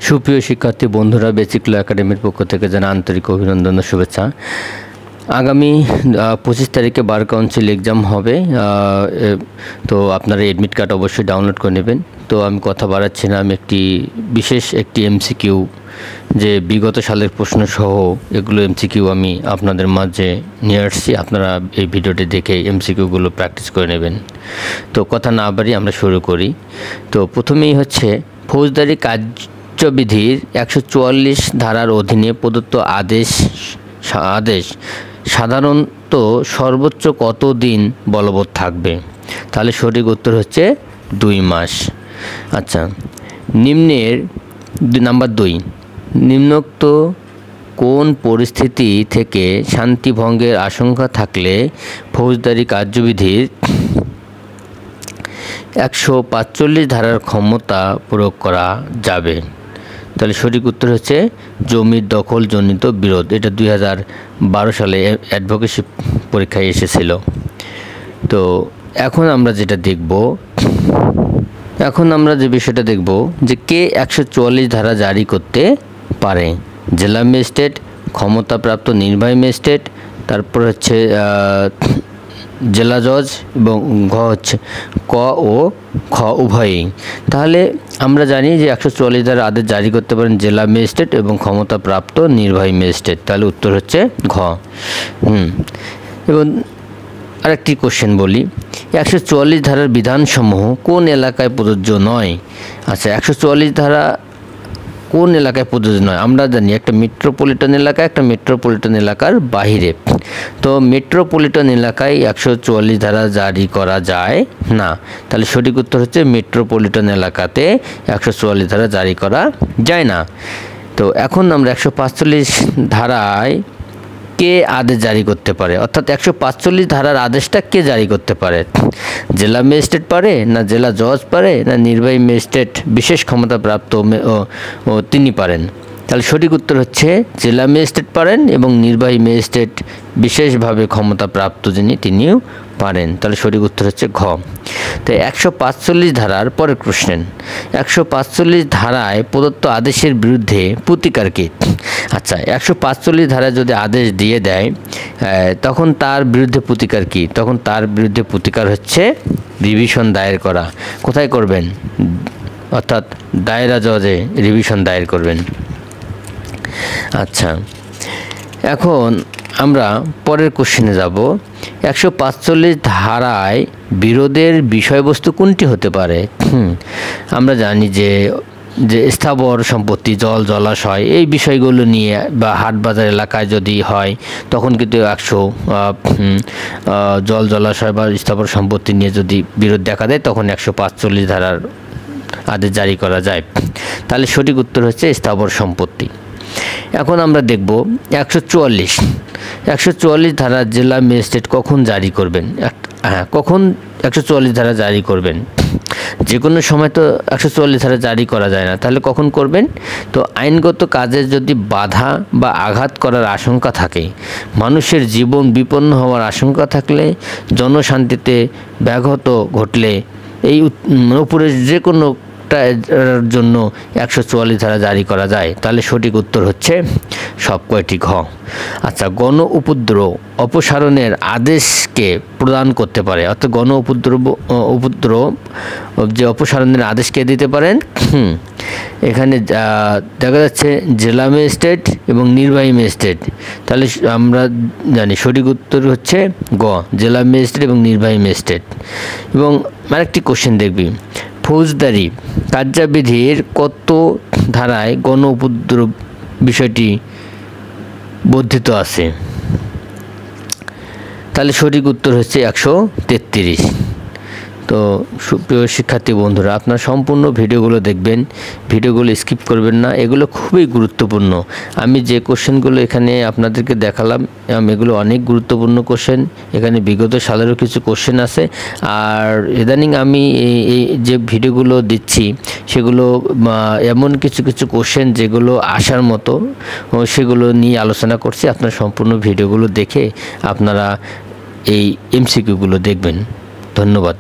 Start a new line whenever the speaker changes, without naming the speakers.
সুপ্রিয় শিক্ষার্থী বন্ধুরা, বেসিক ল একাডেমির পক্ষ থেকে জানাই আন্তরিক অভিনন্দন ও শুভেচ্ছা। আগামী 25 তারিখে বার কাউন্সিল এক্সাম হবে, তো আপনারা এডমিট কার্ড অবশ্যই ডাউনলোড করে নেবেন। তো আমি কথা বাড়াচ্ছি না, আমি বিশেষ একটি এমসিকিউ যে বিগত সালের প্রশ্ন সহ এগুলো এমসিকিউ আমি আপনাদের মাঝে নিয়ে আসছি। আপনারা এই ভিডিওটি দেখে এমসিকিউগুলো প্র্যাকটিস করে নেবেন। তো কথা না বাড়িয়ে আমরা শুরু করি। তো প্রথমেই হচ্ছে ফৌজদারি কার্যবিধির 144 ধারার অধীনে প্রদত্ত আদেশ সাধারণত সর্বোচ্চ কত দিন বলবৎ থাকবে? তাহলে সঠিক উত্তর হচ্ছে 2 মাস। আচ্ছা, নিম্নের নাম্বার 2, নিম্নোক্ত কোন পরিস্থিতি থেকে শান্তি ভঙ্গের আশঙ্কা থাকলে ফৌজদারি কার্যবিধির 145 ধারার ক্ষমতা প্রয়োগ করা যাবে? তাহলে সঠিক উত্তর হচ্ছে জমির দখলজনিত বিরোধ। এটা 2012 সালে অ্যাডভোকেসি পরীক্ষায় এসেছিল। তো এখন আমরা যে বিষয়টা দেখব যে কে 144 ধারা জারি করতে পারে? জেলা ম্যাজিস্ট্রেট, ক্ষমতাপ্রাপ্ত নির্বাহী ম্যাজিস্ট্রেট, তারপর হচ্ছে জেলা জজ, এবং ক ও খ উভয়ই। তাহলে আমরা জানি যে 144 ধারা আদেশ জারি করতে পারেন জেলা ম্যাজিস্ট্রেট এবং ক্ষমতাপ্রাপ্ত নির্বাহী ম্যাজিস্ট্রেট। তাহলে উত্তর হচ্ছে ঘ। এবং আরেকটি কোশ্চেন বলি, 144 ধারার বিধানসমূহ কোন এলাকায় প্রযোজ্য নয়? আচ্ছা, 144 ধারা কোন এলাকায় প্রযোজ্য নয়? আমরা জানি একটা মেট্রোপলিটন এলাকা, একটা মেট্রোপলিটন এলাকার বাহিরে। তো মেট্রোপলিটন এলাকায় 144 ধারা জারি করা যায় না। তাহলে সঠিক উত্তর হচ্ছে মেট্রোপলিটন এলাকাতে 144 ধারা জারি করা যায় না। তো এখন আমরা 145 ধারায় কে আদেশ জারি করতে পারে, অর্থাৎ 145 ধারার আদেশটা কে জারি করতে পারে? জেলা ম্যাজিস্ট্রেট পারে, না জেলা জজ পারে, না নির্বাহী ম্যাজিস্ট্রেট বিশেষ ক্ষমতাপ্রাপ্ত তিনি পারেন? তাহলে সঠিক উত্তর হচ্ছে জেলা ম্যাজিস্ট্রেট পারেন এবং নির্বাহী ম্যাজিস্ট্রেট বিশেষভাবে ক্ষমতাপ্রাপ্ত তিনিও পারেন। তাহলে সঠিক উত্তর হচ্ছে ঘ। তো 145 ধারার পরের কোশ্চেন, 145 ধারায় প্রদত্ত আদেশের বিরুদ্ধে প্রতিকার কি? আচ্ছা, 145 ধারায় যদি আদেশ দিয়ে দেয় তখন তার বিরুদ্ধে প্রতিকার কি? তখন তার বিরুদ্ধে প্রতিকার হচ্ছে রিভিশন দায়ের করা। কোথায় করবেন? অর্থাৎ দায়রা জজে রিভিশন দায়ের করবেন। আচ্ছা, এখন আমরা পরের কোশ্চেনে যাব। 145 ধারায় বিরোধের বিষয়বস্তু কোনটি হতে পারে? আমরা জানি যে স্থাবর সম্পত্তি, জল, জলাশয়, এই বিষয়গুলো নিয়ে বা হাট বাজার এলাকায় যদি হয় তখন কিন্তু জল, জলাশয় বা স্থাবর সম্পত্তি নিয়ে যদি বিরোধ দেখা দেয় তখন 145 ধারার আদেশ জারি করা যায়। তাহলে সঠিক উত্তর হচ্ছে স্থাবর সম্পত্তি। এখন আমরা দেখব 144 ধারা জেলা ম্যাজিস্ট্রেট কখন জারি করবেন? কখন 144 ধারা জারি করবেন? যে কোনো সময় তো 144 ধারা জারি করা যায় না, তাহলে কখন করবেন? তো আইনগত কাজে যদি বাধা বা আঘাত করার আশঙ্কা থাকে, মানুষের জীবন বিপন্ন হওয়ার আশঙ্কা থাকলে, জনশান্তিতে ব্যাঘাত ঘটলে, এই উপরের যে কোনো জন্য 144 ধারা জারি করা যায়। তাহলে সঠিক উত্তর হচ্ছে সব কয়টি ঘ। আচ্ছা, গণ উপদ্রব অপসারণের আদেশকে প্রদান করতে পারে, অর্থাৎ গণ উপদ্রব যে অপসারণের আদেশ কে দিতে পারেন? এখানে দেখা যাচ্ছে জেলা ম্যাজিস্ট্রেট এবং নির্বাহী ম্যাজিস্ট্রেট। তাহলে আমরা জানি সঠিক উত্তর হচ্ছে গ, জেলা ম্যাজিস্ট্রেট এবং নির্বাহী ম্যাজিস্ট্রেট। এবং আরেকটি কোশ্চেন দেখবি, ফৌজদারি কার্যবিধির কত ধারায় গণ উপদ্রব বিষয়টি বর্ধিত আছে? তাহলে সঠিক উত্তর হচ্ছে 133। তো সুপ্রিয় শিক্ষার্থী বন্ধুরা, আপনারা সম্পূর্ণ ভিডিওগুলো দেখবেন, ভিডিওগুলো স্কিপ করবেন না, এগুলো খুবই গুরুত্বপূর্ণ। আমি যে কোশ্চেনগুলো এখানে আপনাদেরকে দেখালাম এগুলো অনেক গুরুত্বপূর্ণ কোশ্চেন। এখানে বিগত সালেরও কিছু কোশ্চেন আছে। আর ইদানিং আমি এই যে ভিডিওগুলো দিচ্ছি সেগুলো এমন কিছু কোশ্চেন যেগুলো আসার মতো, সেগুলো নিয়ে আলোচনা করছি। আপনারা সম্পূর্ণ ভিডিওগুলো দেখে আপনারা এই এমসিকিউগুলো দেখবেন। ধন্যবাদ।